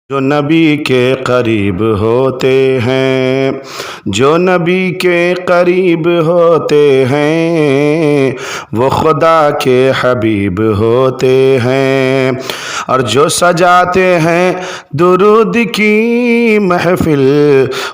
جو نبی کے قریب ہوتے ہیں، جو نبی کے قریب ہوتے ہیں وہ خدا کے حبیب ہوتے ہیں، اور جو سجاتے ہیں درود کی محفل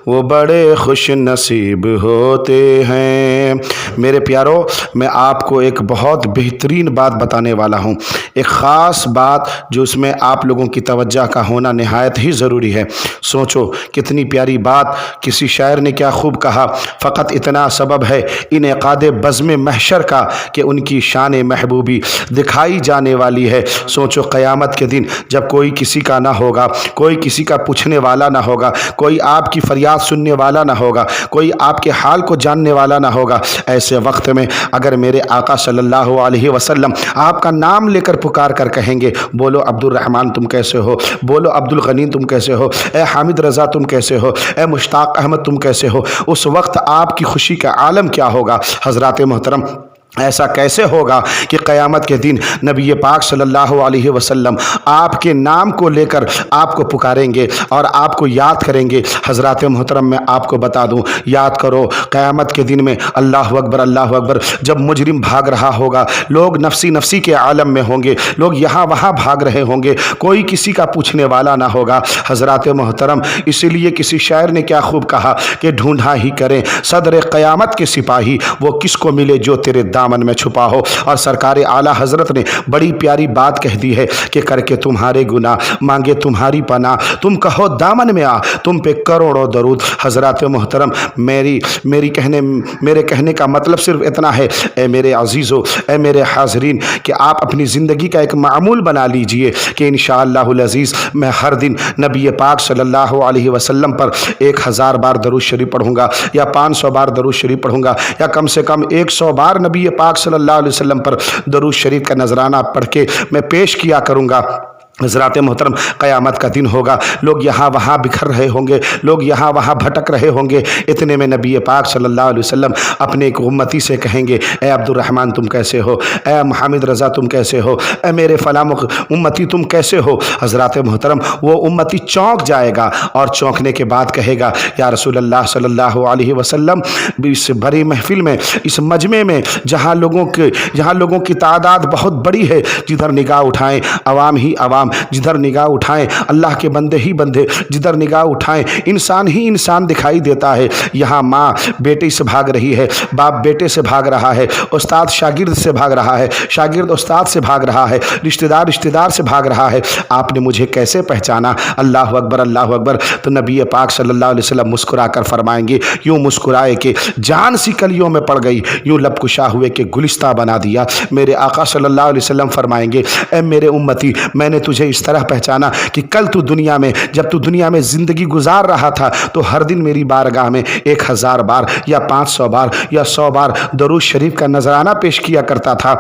وہ بڑے خوش نصیب ہوتے ہیں۔ میرے پیارو، میں آپ کو ایک بہت بہترین بات بتانے والا ہوں، ایک خاص بات جو اس میں آپ لوگوں کی توجہ کا ہونا نہایت ہی ضروری ہے۔ سوچو کتنی پیاری بات، کسی شاعر نے کیا خوب کہا، فقط اتنا سبب ہے انعقاد بزم محشر کا کہ ان کی شان محبوبی دکھائی جانے والی ہے۔ سوچو قیامت کے دن جب کوئی کسی کا نہ ہوگا، کوئی کسی کا پوچھنے والا نہ ہوگا، کوئی آپ کی فریاد سننے والا نہ ہوگا، کوئی آپ کے حال کو جاننے والا نہ ہوگا، ایسے وقت میں اگر میرے آقا صلی اللہ علیہ وسلم آپ کا نام لے کر پکار کر کہیں گے، بولو عبد الرحمن تم کیسے ہو، بولو عبد الغنی تم کیسے ہو، اے حامد رضا تم کیسے ہو، اے مشتاق احمد تم کیسے ہو، اس وقت آپ کی خوشی کا عالم کیا ہوگا۔ حضرات محترم، ایسا کیسے ہوگا کہ قیامت کے دن نبی پاک صلی اللہ علیہ وسلم آپ کے نام کو لے کر آپ کو پکاریں گے اور آپ کو یاد کریں گے۔ حضرات محترم، میں آپ کو بتا دوں، یاد کرو قیامت کے دن میں اللہ اکبر جب مجرم بھاگ رہا ہوگا، لوگ نفسی نفسی کے عالم میں ہوں گے، لوگ یہاں وہاں بھاگ رہے ہوں گے، کوئی کسی کا پوچھنے والا نہ ہوگا۔ حضرات محترم، اسی لیے کسی شاعر نے کیا خوب کہا کہ ڈھونڈا ہی کریں صدر قیامت کے سپاہی، وہ کس کو ملے جو تیرے دامن میں چھپا ہو۔ اور سرکار اعلیٰ حضرت نے بڑی پیاری بات کہہ دی ہے کہ کر کے تمہارے گناہ مانگے تمہاری پناہ، تم کہو دامن میں آ تم پہ کروڑوں درود۔ حضرات محترم، میرے کہنے کا مطلب صرف اتنا ہے، اے میرے عزیزو، اے میرے حاضرین، کہ آپ اپنی زندگی کا ایک معمول بنا لیجئے کہ انشاءاللہ العزیز میں ہر دن نبی پاک صلی اللہ علیہ وسلم پر 1000 بار درود شریف پڑھوں گا، یا 500 بار درود شریف پڑھوں گا، یا کم سے کم 100 بار نبی پاک صلی اللہ علیہ وسلم پر درود شریف کا نذرانہ پڑھ کے میں پیش کیا کروں گا۔ حضرات محترم، قیامت کا دن ہوگا، لوگ یہاں وہاں بکھر رہے ہوں گے، لوگ یہاں وہاں بھٹک رہے ہوں گے، اتنے میں نبی پاک صلی اللہ علیہ وسلم اپنے ایک امتی سے کہیں گے، اے عبد الرحمن تم کیسے ہو، اے محمد رضا تم کیسے ہو، اے میرے فلاں امتی تم کیسے ہو۔ حضرات محترم، وہ امتی چونک جائے گا اور چونکنے کے بعد کہے گا، یا رسول اللہ صلی اللہ علیہ وسلم، اس بڑی محفل میں، اس مجمع میں جہاں لوگوں کی تعداد بہت بڑی ہے، جدھر نگاہ اٹھائیں عوام ہی عوام، جدھر نگاہ اٹھائیں اللہ کے بندے ہی بندے، جدھر نگاہ اٹھائیں انسان ہی انسان دکھائی دیتا ہے۔ یہاں ماں بیٹی سے بھاگ رہی ہے، باپ بیٹے سے بھاگ رہا ہے، استاد شاگرد سے بھاگ رہا ہے، شاگرد استاد سے بھاگ رہا ہے، رشتہ دار سے بھاگ رہا ہے۔ آپ نے مجھے کیسے پہچانا؟ اللہ اکبر۔ تو نبی پاک صلی اللہ علیہ وسلم مسکرا کر فرمائیں گے، یوں مسکرائے کہ جان سی کلیوں میں پڑ گئی، یوں لب کشا ہوئے کہ گلستہ بنا دیا۔ میرے آقا صلی اللہ علیہ وسلم فرمائیں گے، اے میرے امتی، میں نے تجھے اس طرح پہچانا کہ کل جب تو دنیا میں زندگی گزار رہا تھا تو ہر دن میری بارگاہ میں 1000 بار یا 500 بار یا 100 بار درود شریف کا نذرانہ پیش کیا کرتا تھا،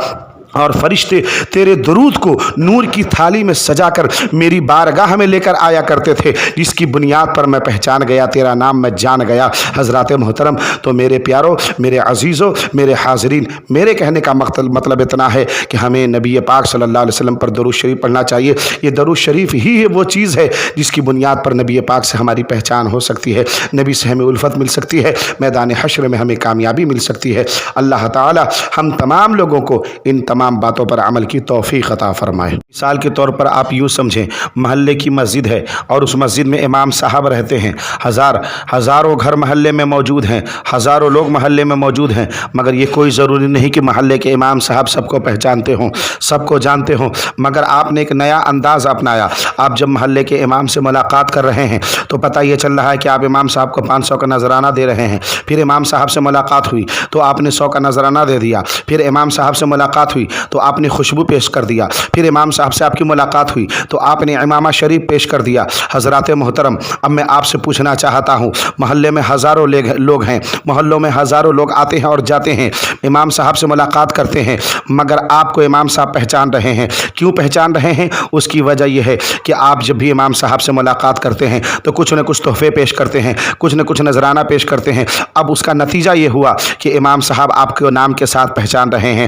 اور فرشتے تیرے درود کو نور کی تھالی میں سجا کر میری بارگاہ میں لے کر آیا کرتے تھے، جس کی بنیاد پر میں پہچان گیا، تیرا نام میں جان گیا۔ حضرات محترم، تو میرے پیارو، میرے عزیزو، میرے حاضرین، میرے کہنے کا مطلب اتنا ہے کہ ہمیں نبی پاک صلی اللہ علیہ وسلم پر درود شریف پڑھنا چاہیے۔ یہ درود شریف ہی ہے وہ چیز ہے جس کی بنیاد پر نبی پاک سے ہماری پہچان ہو سکتی ہے، نبی سے ہمیں الفت مل سکتی ہے، میدان حشر میں ہمیں کامیابی مل سکتی ہے۔ اللہ تعالی ہم تمام لوگوں کو ان تمام باتوں پر عمل کی توفیق عطا فرمائے۔ مثال کے طور پر آپ یوں سمجھیں، محلے کی مسجد ہے اور اس مسجد میں امام صاحب رہتے ہیں، ہزاروں گھر محلے میں موجود ہیں، ہزاروں لوگ محلے میں موجود ہیں، مگر یہ کوئی ضروری نہیں کہ محلے کے امام صاحب سب کو پہچانتے ہوں، سب کو جانتے ہوں، مگر آپ نے ایک نیا انداز اپنایا۔ آپ جب محلے کے امام سے ملاقات کر رہے ہیں تو پتہ یہ چل رہا ہے کہ آپ امام صاحب کو 500 کا نذرانہ دے رہے ہیں، پھر امام صاحب سے ملاقات ہوئی تو آپ نے 100 کا نذرانہ دے دیا، پھر امام صاحب سے ملاقات ہوئی تو آپ نے خوشبو پیش کر دیا، پھر امام صاحب سے آپ کی ملاقات ہوئی تو آپ نے امامہ شریف پیش کر دیا۔ حضرات محترم، اب میں آپ سے پوچھنا چاہتا ہوں، محلے میں ہزاروں لوگ ہیں، محلوں میں ہزاروں لوگ آتے ہیں اور جاتے ہیں، امام صاحب سے ملاقات کرتے ہیں، مگر آپ کو امام صاحب پہچان رہے ہیں۔ کیوں پہچان رہے ہیں؟ اس کی وجہ یہ ہے کہ آپ جب بھی امام صاحب سے ملاقات کرتے ہیں تو کچھ نہ کچھ تحفے پیش کرتے ہیں، کچھ نہ کچھ نذرانہ پیش کرتے ہیں۔ اب اس کا نتیجہ یہ ہوا کہ امام صاحب آپ کے نام کے ساتھ پہچان رہے ہیں،